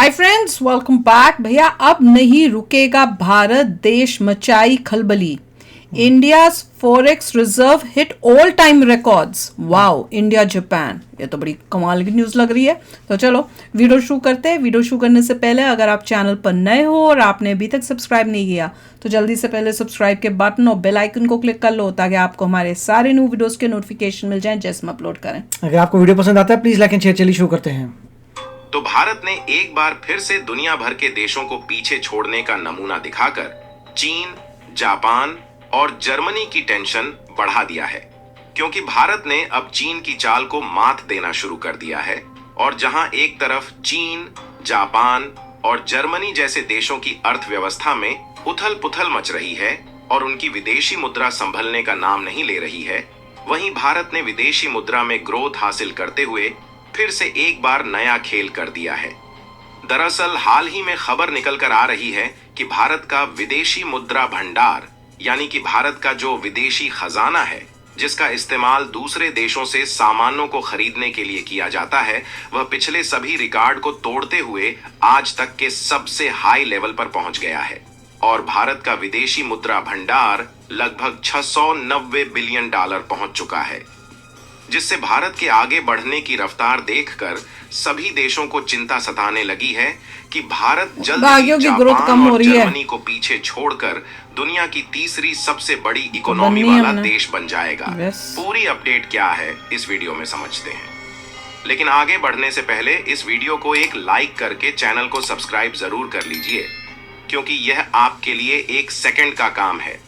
Hi friends, welcome back. भैया अब नहीं रुकेगा भारत, देश मचाई खलबली। India's forex reserve hit all time records. Wow, India Japan, ये तो बड़ी कमाल की न्यूज़ लग रही है। तो चलो वीडियो शुरू करते हैं। वीडियो शुरू करने से पहले अगर आप चैनल पर नए हो और आपने अभी तक सब्सक्राइब नहीं किया तो जल्दी से पहले सब्सक्राइब के बटन और बेल आइकन को क्लिक कर लो ताकि आपको हमारे सारे न्यू वीडियोस के नोटिफिकेशन मिल जाएं जैसे हम अपलोड करें। अगर आपको वीडियो पसंद आता है प्लीज लाइक एंड शेयर। चलिए शुरू करते हैं। तो भारत ने एक बार फिर से दुनिया भर के देशों को पीछे छोड़ने का नमूना दिखाकर चीन, जापान और जर्मनी की टेंशन बढ़ा दिया है, क्योंकि भारत ने अब चीन की चाल को मात देना शुरू कर दिया है। और जहां एक तरफ चीन, जापान और जर्मनी जैसे देशों की अर्थव्यवस्था में उथल पुथल मच रही है और उनकी विदेशी मुद्रा संभलने का नाम नहीं ले रही है, वहीं भारत ने विदेशी मुद्रा में ग्रोथ हासिल करते हुए फिर से एक बार नया खेल कर दिया है। दरअसल हाल ही में खबर निकल कर आ रही है कि भारत का विदेशी मुद्रा भंडार, यानी कि भारत का जो विदेशी खजाना है जिसका इस्तेमाल दूसरे देशों से सामानों को खरीदने के लिए किया जाता है, वह पिछले सभी रिकॉर्ड को तोड़ते हुए आज तक के सबसे हाई लेवल पर पहुंच गया है। और भारत का विदेशी मुद्रा भंडार लगभग $690 बिलियन पहुंच चुका है, जिससे भारत के आगे बढ़ने की रफ्तार देखकर सभी देशों को चिंता सताने लगी है कि भारत जल्द ही जापान और जर्मनी को पीछे छोड़कर दुनिया की तीसरी सबसे बड़ी इकोनॉमी वाला देश बन जाएगा। पूरी अपडेट क्या है इस वीडियो में समझते हैं, लेकिन आगे बढ़ने से पहले इस वीडियो को एक लाइक करके चैनल को सब्सक्राइब जरूर कर लीजिए, क्योंकि यह आपके लिए 1 सेकंड का काम है,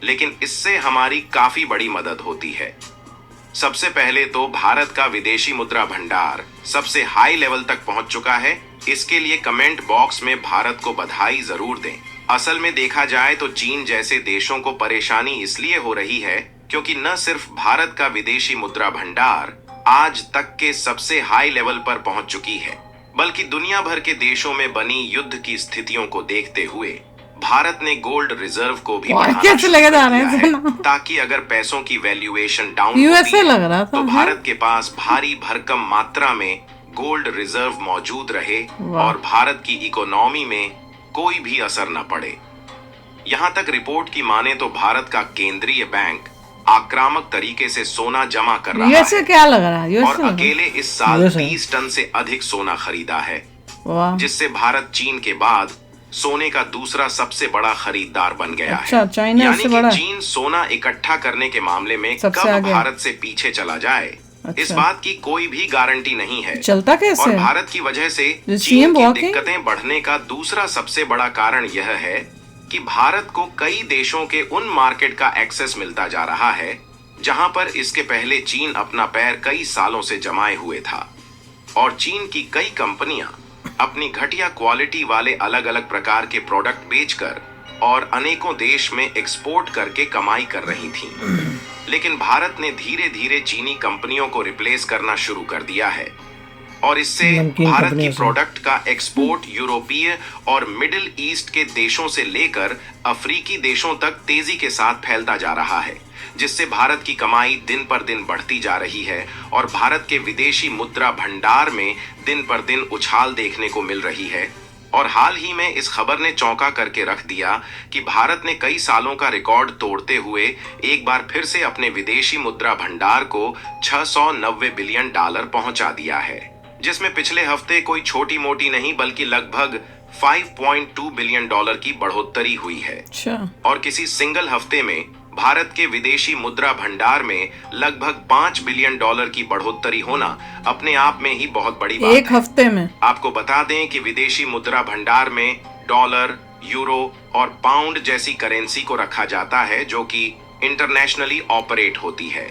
लेकिन इससे हमारी काफी बड़ी मदद होती है। सबसे पहले तो भारत का विदेशी मुद्रा भंडार सबसे हाई लेवल तक पहुंच चुका है। इसके लिए कमेंट बॉक्स में भारत को बधाई जरूर दें। असल में देखा जाए तो चीन जैसे देशों को परेशानी इसलिए हो रही है क्योंकि न सिर्फ भारत का विदेशी मुद्रा भंडार आज तक के सबसे हाई लेवल पर पहुंच चुकी है, बल्कि दुनिया भर के देशों में बनी युद्ध की स्थितियों को देखते हुए भारत ने गोल्ड रिजर्व को भी बढ़ाना शुरू कर दिया है, ताकि अगर पैसों की वैल्यूएशन डाउन होती है तो भारत के पास भारी भरकम मात्रा में गोल्ड रिजर्व मौजूद रहे और भारत की इकोनॉमी में कोई भी असर न पड़े। यहाँ तक रिपोर्ट की माने तो भारत का केंद्रीय बैंक आक्रामक तरीके से सोना जमा कर रहा है। क्या लग रहा है? और अकेले इस साल 20 टन से अधिक सोना खरीदा है, जिससे भारत चीन के बाद सोने का दूसरा सबसे बड़ा खरीदार बन गया है। यानी कि चीन सोना इकट्ठा करने के मामले में कब भारत से पीछे चला जाए, इस बात की कोई भी गारंटी नहीं है। चलता कैसे? और भारत की वजह से चीन की दिक्कतें बढ़ने का दूसरा सबसे बड़ा कारण यह है कि भारत को कई देशों के उन मार्केट का एक्सेस मिलता जा रहा है जहां पर इसके पहले चीन अपना पैर कई सालों से जमाए हुए था। और चीन की कई कंपनियां अपनी घटिया क्वालिटी वाले अलग अलग प्रकार के प्रोडक्ट बेचकर और अनेकों देश में एक्सपोर्ट करके कमाई कर रही थीं। लेकिन भारत ने धीरे धीरे चीनी कंपनियों को रिप्लेस करना शुरू कर दिया है और इससे भारत की प्रोडक्ट का एक्सपोर्ट यूरोपीय और मिडिल ईस्ट के देशों से लेकर अफ्रीकी देशों तक तेजी के साथ फैलता जा रहा है, जिससे भारत की कमाई दिन पर दिन बढ़ती जा रही है और भारत के विदेशी मुद्रा भंडार में दिन पर दिन उछाल देखने को मिल रही है। और हाल ही में इस खबर ने चौंका करके रख दिया कि भारत ने कई सालों का रिकॉर्ड तोड़ते हुए एक बार फिर से अपने विदेशी मुद्रा भंडार को $690 बिलियन पहुंचा दिया है, जिसमें पिछले हफ्ते कोई छोटी मोटी नहीं बल्कि लगभग $5.2 बिलियन की बढ़ोतरी हुई है। और किसी सिंगल हफ्ते में भारत के विदेशी मुद्रा भंडार में लगभग $5 बिलियन की बढ़ोतरी होना अपने आप में ही बहुत बड़ी बात है। एक हफ्ते में। आपको बता दें कि विदेशी मुद्रा भंडार में डॉलर, यूरो और पाउंड जैसी करेंसी को रखा जाता है जो कि इंटरनेशनली ऑपरेट होती है,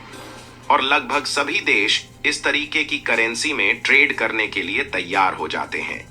और लगभग सभी देश इस तरीके की करेंसी में ट्रेड करने के लिए तैयार हो जाते हैं।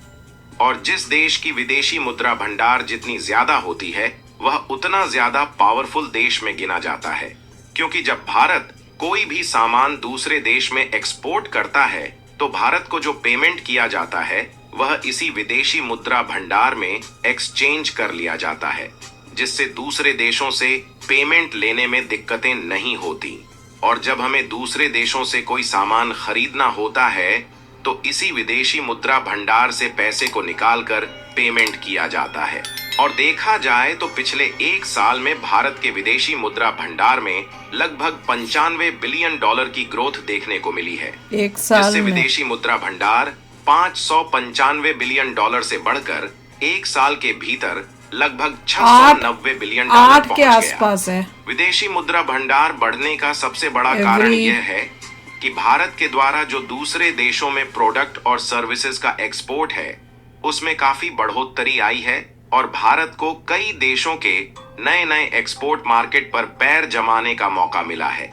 और जिस देश की विदेशी मुद्रा भंडार जितनी ज्यादा होती है वह उतना ज्यादा पावरफुल देश में गिना जाता है, क्योंकि जब भारत कोई भी सामान दूसरे देश में एक्सपोर्ट करता है तो भारत को जो पेमेंट किया जाता है वह इसी विदेशी मुद्रा भंडार में एक्सचेंज कर लिया जाता है, जिससे दूसरे देशों से पेमेंट लेने में दिक्कतें नहीं होती। और जब हमें दूसरे देशों से कोई सामान खरीदना होता है तो इसी विदेशी मुद्रा भंडार से पैसे को निकालकर पेमेंट किया जाता है। और देखा जाए तो पिछले एक साल में भारत के विदेशी मुद्रा भंडार में लगभग 95 बिलियन डॉलर की ग्रोथ देखने को मिली है, एक साल जिससे में विदेशी मुद्रा भंडार 595 बिलियन डॉलर से बढ़कर एक साल के भीतर लगभग 690 बिलियन डॉलर 8 के पहुंच आसपास गया। है। विदेशी मुद्रा भंडार बढ़ने का सबसे बड़ा कारण यह है कि भारत के द्वारा जो दूसरे देशों में प्रोडक्ट और सर्विसेज का एक्सपोर्ट है उसमें काफी बढ़ोतरी आई है और भारत को कई देशों के नए नए एक्सपोर्ट मार्केट पर पैर जमाने का मौका मिला है।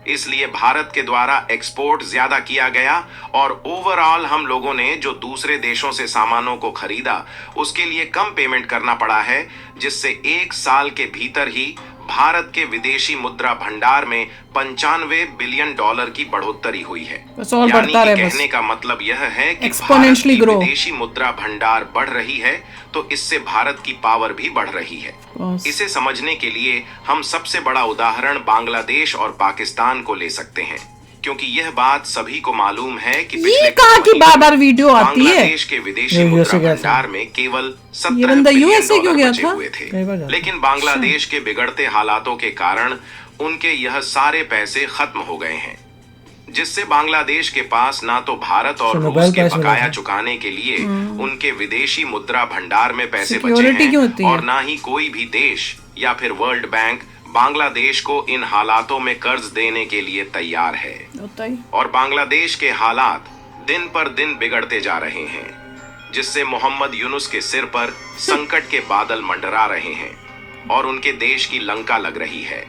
इसलिए भारत के द्वारा एक्सपोर्ट ज्यादा किया गया और ओवरऑल हम लोगों ने जो दूसरे देशों से सामानों को खरीदा उसके लिए कम पेमेंट करना पड़ा है, जिससे एक साल के भीतर ही भारत के विदेशी मुद्रा भंडार में 95 बिलियन डॉलर की बढ़ोतरी हुई है। बस और यानी बढ़ता कि रहे, बस कहने का मतलब यह है कि भारत एक्सपोनेंशियली की ग्रो। विदेशी मुद्रा भंडार बढ़ रही है तो इससे भारत की पावर भी बढ़ रही है। बस। इसे समझने के लिए हम सबसे बड़ा उदाहरण बांग्लादेश और पाकिस्तान को ले सकते हैं, क्योंकि यह बात सभी को मालूम है कि ये पिछले कहाँ कुछ की महीनों बार-बार में वीडियो आती है। बांग्लादेश के विदेशी ये मुद्रा USA गया था। भंडार में केवल 17 बंदा बिलियन USA क्यों डॉलर गया बचे था? हुए कई बार थे, जाता। लेकिन बांग्लादेश के बिगड़ते हालातों के कारण उनके यह सारे पैसे खत्म हो गए हैं, जिससे बांग्लादेश के पास ना तो भारत और तो रूस नोबेल के प्राइज मिला बकाया था। चुकाने के लिए उनके विदेशी मुद्रा भंडार में पैसे बचे सिक्योरिटी क्यों होती हैं है? और ना ही कोई भी देश या फिर वर्ल्ड बैंक बांग्लादेश को इन हालातों में कर्ज देने के लिए तैयार है। होता ही। और बांग्लादेश के हालात दिन पर दिन बिगड़ते जा रहे हैं, जिससे मोहम्मद यूनुस के सिर पर संकट के बादल मंडरा रहे हैं और उनके देश की लंका लग रही है।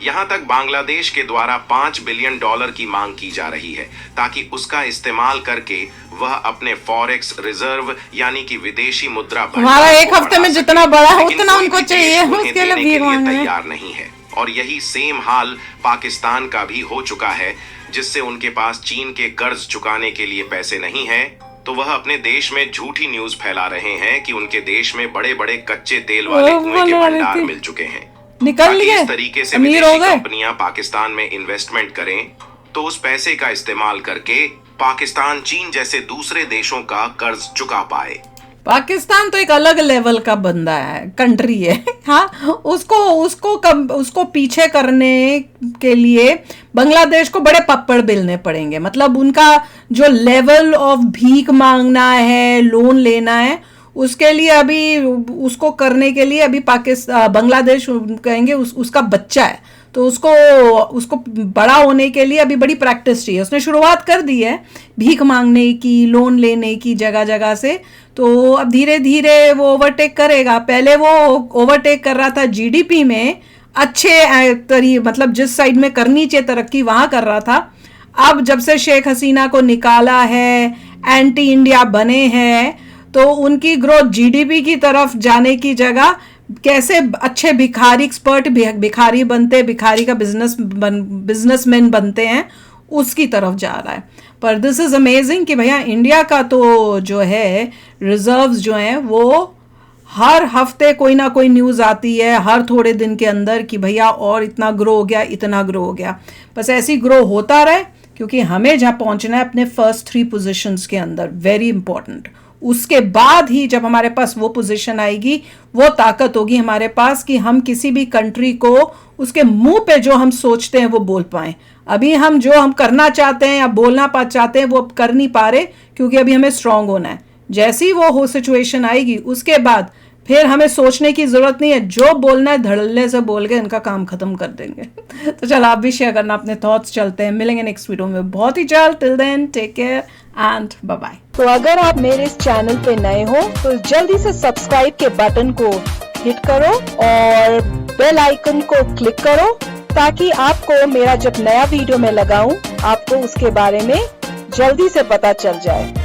यहां तक बांग्लादेश के द्वारा 5 बिलियन डॉलर की मांग की जा रही है ताकि उसका इस्तेमाल करके वह अपने फॉरेक्स रिजर्व यानी कि विदेशी मुद्रा हमारा भंडार एक को हफ्ते में बढ़ा जितना सके। बड़ा है लेकिन उतना कोई उनको भी देश चाहिए, उन्हें उसके लिए देने भीख के लिए मांग रहे हैं। तैयार नहीं है। और यही सेम हाल पाकिस्तान का भी हो चुका है, जिससे उनके पास चीन के कर्ज चुकाने के लिए पैसे नहीं है, तो वह अपने देश में झूठी न्यूज फैला रहे हैं कि उनके देश में बड़े बड़े कच्चे तेल वाले कुएं के भंडार मिल चुके हैं। निकल ताकि लिए, इस तरीके से अमीर हो विदेशी गए। कंपनियां पाकिस्तान में इन्वेस्टमेंट करें तो उस पैसे का इस्तेमाल करके पाकिस्तान चीन जैसे दूसरे देशों का कर्ज चुका पाए। पाकिस्तान तो एक अलग लेवल का बंदा है, कंट्री है। हाँ, उसको पीछे करने के लिए बांग्लादेश को बड़े पप्पड़ बेलने पड़ेंगे। मतलब उनका जो लेवल ऑफ भीख मांगना है, लोन लेना है, उसके लिए अभी उसको करने के लिए अभी बांग्लादेश कहेंगे उसका बच्चा है, तो उसको बड़ा होने के लिए अभी बड़ी प्रैक्टिस चाहिए। उसने शुरुआत कर दी है भीख मांगने की, लोन लेने की जगह जगह से, तो अब धीरे धीरे वो ओवरटेक करेगा। पहले वो ओवरटेक कर रहा था जीडीपी में, अच्छे मतलब जिस साइड में करनी चाहिए तरक्की वहां कर रहा था। अब जब से शेख हसीना को निकाला है, एंटी इंडिया बने हैं, तो उनकी ग्रोथ जीडीपी की तरफ जाने की जगह कैसे अच्छे भिखारी एक्सपर्ट भिखारी बनते, भिखारी का बिजनेसमैन बनते हैं, उसकी तरफ जा रहा है। पर दिस इज अमेजिंग कि भैया इंडिया का तो जो है रिजर्व्स जो हैं वो हर हफ्ते कोई ना कोई न्यूज़ आती है, हर थोड़े दिन के अंदर, कि भैया और इतना ग्रो हो गया, इतना ग्रो हो गया। बस ऐसी ग्रो होता रहे, क्योंकि हमें जहाँ पहुँचना है अपने फर्स्ट 3 पोजीशंस के अंदर, वेरी इंपॉर्टेंट। उसके बाद ही जब हमारे पास वो पोजीशन आएगी, वो ताकत होगी हमारे पास कि हम किसी भी कंट्री को उसके मुंह पे जो हम सोचते हैं वो बोल पाएं। अभी हम जो हम करना चाहते हैं या बोलना चाहते हैं वो अब कर नहीं पा रहे, क्योंकि अभी हमें स्ट्रांग होना है। जैसी वो हो सिचुएशन आएगी, उसके बाद फिर हमें सोचने की जरूरत नहीं है, जो बोलना है धड़ल्ले से बोल के इनका काम खत्म कर देंगे। तो चल आप भी शेयर करना अपने थॉट्स। चलते हैं, मिलेंगे नेक्स्ट वीडियो में बहुत ही जल्द। Till then take care and bye bye. तो अगर आप मेरे इस चैनल पे नए हो तो जल्दी से सब्सक्राइब के बटन को हिट करो और बेल आइकन को क्लिक करो, ताकि आपको मेरा जब नया वीडियो मैं लगाऊं आपको उसके बारे में जल्दी से पता चल जाए।